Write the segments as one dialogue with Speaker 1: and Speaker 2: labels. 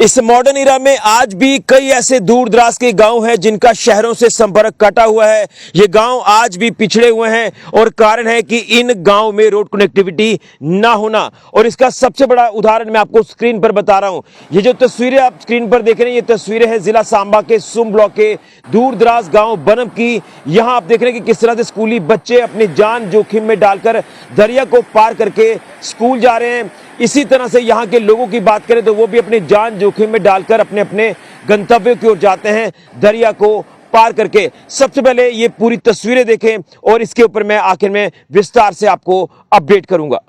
Speaker 1: इस modern era में आज भी कई ऐसे दूर दराज के गांव हैं जिनका शहरों से संपर्क कटा हुआ है। ये गांव आज भी पिछड़े हुए हैं और कारण है कि इन गांव में रोड कनेक्टिविटी ना होना। और इसका सबसे बड़ा उदाहरण मैं आपको स्क्रीन पर बता रहा हूं। ये जो तस्वीरें आप स्क्रीन पर देख रहे हैं, ये तस्वीरें हैं जिला सांबा के सुम ब्लॉक के दूर दराज गांव बनम की। यहां आप देख रहे हैं कि किस तरह से स्कूली बच्चे अपनी जान जोखिम में डालकर दरिया को पार करके स्कूल जा रहे हैं। इसी तरह से यहाँ के लोगों की बात करें तो वो भी अपनी जान जोखिम में डालकर अपने अपने गंतव्य की ओर जाते हैं दरिया को पार करके। सबसे पहले ये पूरी तस्वीरें देखें और इसके ऊपर मैं आखिर में विस्तार से आपको अपडेट करूंगा।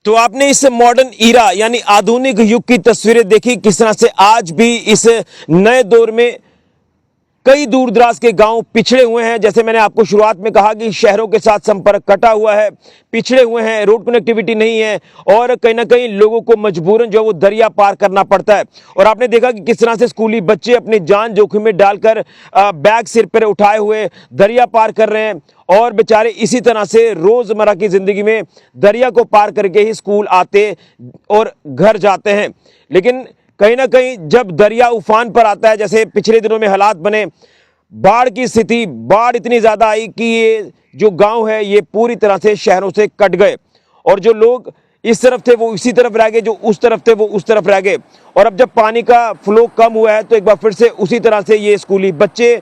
Speaker 1: तो आपने इस मॉडर्न इरा यानी आधुनिक युग की तस्वीरें देखी, किस तरह से आज भी इस नए दौर में कई दूर दराज के गांव पिछड़े हुए हैं। जैसे मैंने आपको शुरुआत में कहा कि शहरों के साथ संपर्क कटा हुआ है, पिछड़े हुए हैं, रोड कनेक्टिविटी नहीं है और कहीं ना कहीं लोगों को मजबूरन जो वो दरिया पार करना पड़ता है। और आपने देखा कि किस तरह से स्कूली बच्चे अपनी जान जोखिम में डालकर बैग सिर पर उठाए हुए दरिया पार कर रहे हैं और बेचारे इसी तरह से रोजमर्रा की जिंदगी में दरिया को पार करके ही स्कूल आते और घर जाते हैं। लेकिन कहीं ना कहीं जब दरिया उफान पर आता है, जैसे पिछले दिनों में हालात बने, बाढ़ की स्थिति, बाढ़ इतनी ज्यादा आई कि ये जो गांव है ये पूरी तरह से शहरों से कट गए और जो लोग इस तरफ थे वो इसी तरफ रह गए, जो उस तरफ थे वो उस तरफ रह गए। और अब जब पानी का फ्लो कम हुआ है तो एक बार फिर से उसी तरह से ये स्कूली बच्चे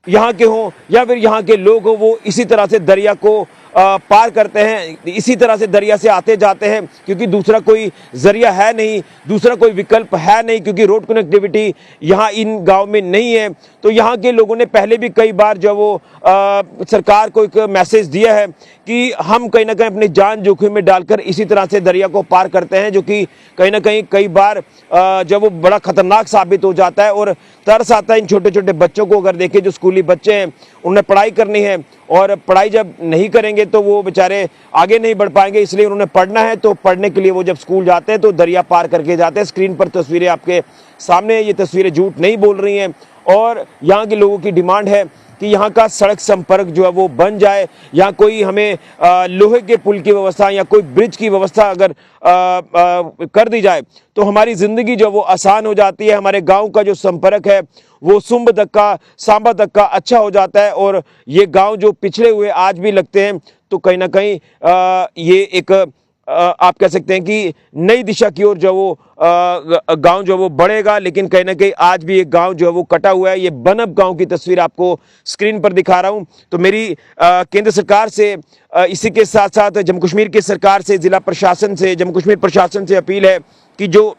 Speaker 1: यहाँ के हों या फिर यहाँ के लोग हों, वो इसी तरह से दरिया को पार करते हैं, इसी तरह से दरिया से आते जाते हैं, क्योंकि दूसरा कोई जरिया है नहीं, दूसरा कोई विकल्प है नहीं, क्योंकि रोड कनेक्टिविटी यहाँ इन गांव में नहीं है। तो यहाँ के लोगों ने पहले भी कई बार जो वो सरकार को एक मैसेज दिया है कि हम कहीं ना कहीं अपनी जान जोखिम में डालकर इसी तरह से दरिया को पार करते हैं, जो कि कहीं ना कहीं कई बार जब वो बड़ा खतरनाक साबित हो जाता है। और तरस आता है इन छोटे छोटे बच्चों को, अगर देखें जो स्कूली बच्चे हैं उन्हें पढ़ाई करनी है और पढ़ाई जब नहीं करेंगे तो वो बेचारे आगे नहीं बढ़ पाएंगे, इसलिए उन्होंने पढ़ना है। तो पढ़ने के लिए वो जब स्कूल जाते हैं तो दरिया पार करके जाते हैं। स्क्रीन पर तस्वीरें आपके सामने, ये तस्वीरें झूठ नहीं बोल रही हैं। और यहाँ के लोगों की डिमांड है कि यहाँ का सड़क संपर्क जो है वो बन जाए, यहाँ कोई हमें लोहे के पुल की व्यवस्था या कोई ब्रिज की व्यवस्था अगर कर दी जाए तो हमारी जिंदगी जो वो आसान हो जाती है। हमारे गांव का जो संपर्क है वो सुंब तक का, सांबा तक का अच्छा हो जाता है। और ये गांव जो पिछड़े हुए आज भी लगते हैं तो कहीं ना कहीं ये एक आप कह सकते हैं कि नई दिशा की ओर जो वो गांव जो वो बढ़ेगा। लेकिन कहीं ना कहीं आज भी एक गांव जो है वो कटा हुआ है। ये बनब गांव की तस्वीर आपको स्क्रीन पर दिखा रहा हूं। तो मेरी केंद्र सरकार से, इसी के साथ साथ जम्मू कश्मीर की सरकार से, जिला प्रशासन से, जम्मू कश्मीर प्रशासन से अपील है कि जो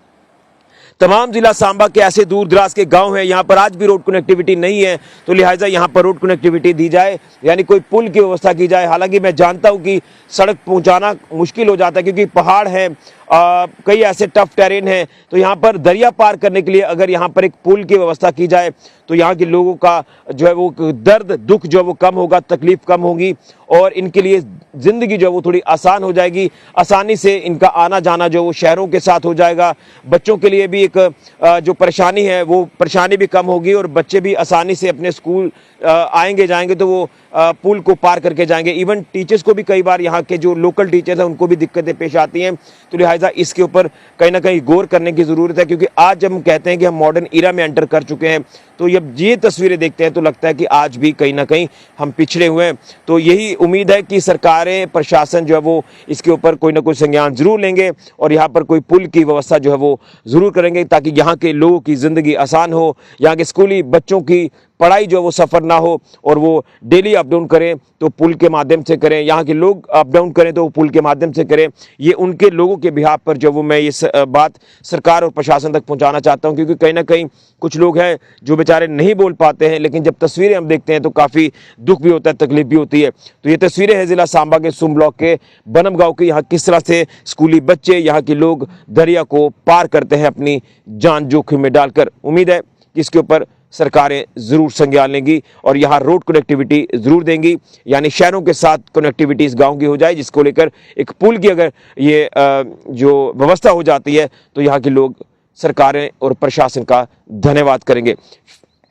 Speaker 1: तमाम जिला सांबा के ऐसे दूर दराज के गांव हैं, यहाँ पर आज भी रोड कनेक्टिविटी नहीं है, तो लिहाजा यहाँ पर रोड कनेक्टिविटी दी जाए, यानी कोई पुल की व्यवस्था की जाए। हालांकि मैं जानता हूँ कि सड़क पहुँचाना मुश्किल हो जाता है क्योंकि पहाड़ हैं, कई ऐसे टफ टेरेन हैं। तो यहाँ पर दरिया पार करने के लिए अगर यहाँ पर एक पुल की व्यवस्था की जाए तो यहाँ के लोगों का जो है वो दर्द दुख जो है वो कम होगा, तकलीफ कम होगी और इनके लिए जिंदगी जो है वो थोड़ी आसान हो जाएगी। आसानी से इनका आना जाना जो वो शहरों के साथ हो जाएगा। बच्चों के लिए भी एक जो परेशानी है वो परेशानी भी कम होगी और बच्चे भी आसानी से अपने स्कूल आएंगे जाएंगे तो वो पुल को पार करके जाएंगे। इवन टीचर्स को भी कई बार, यहाँ के जो लोकल टीचर्स हैं उनको भी दिक्कतें पेश आती हैं, तो लिहाजा इसके ऊपर कहीं ना कहीं गौर करने की ज़रूरत है, क्योंकि आज जब हम कहते हैं कि हम मॉडर्न ईरा में एंटर कर चुके हैं, तो जब ये तस्वीरें देखते हैं तो लगता है कि आज भी कहीं ना कहीं हम पिछड़े हुए हैं। तो यही उम्मीद है कि सरकारें, प्रशासन जो है वो इसके ऊपर कोई ना कोई संज्ञान जरूर लेंगे और यहाँ पर कोई पुल की व्यवस्था जो है वो ज़रूर करेंगे, ताकि यहाँ के लोगों की ज़िंदगी आसान हो, यहाँ के स्कूली बच्चों की पढ़ाई जो है वो सफ़र ना हो और वो डेली अप डाउन करें तो पुल के माध्यम से करें, यहाँ के लोग अप डाउन करें तो वो पुल के माध्यम से करें। ये उनके लोगों के बिहाफ पर जो वो मैं ये बात सरकार और प्रशासन तक पहुँचाना चाहता हूँ, क्योंकि कहीं ना कहीं कुछ लोग हैं जो बेचारे नहीं बोल पाते हैं, लेकिन जब तस्वीरें हम देखते हैं तो काफ़ी दुख भी होता है, तकलीफ भी होती है। तो ये तस्वीरें हैं ज़िला सांबा के सुम ब्लॉक के बनम गाँव की, यहाँ किस तरह से स्कूली बच्चे, यहाँ के लोग दरिया को पार करते हैं अपनी जान जोखिम में डालकर। उम्मीद है कि इसके ऊपर सरकारें ज़रूर संज्ञान लेंगी और यहाँ रोड कनेक्टिविटी ज़रूर देंगी, यानी शहरों के साथ कनेक्टिविटी इस गांव की हो जाए, जिसको लेकर एक पुल की अगर ये जो व्यवस्था हो जाती है तो यहाँ के लोग सरकारें और प्रशासन का धन्यवाद करेंगे।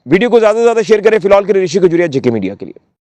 Speaker 1: वीडियो को ज़्यादा से ज़्यादा शेयर करें। फिलहाल के लिए ऋषि को जुड़िया जेके मीडिया के लिए।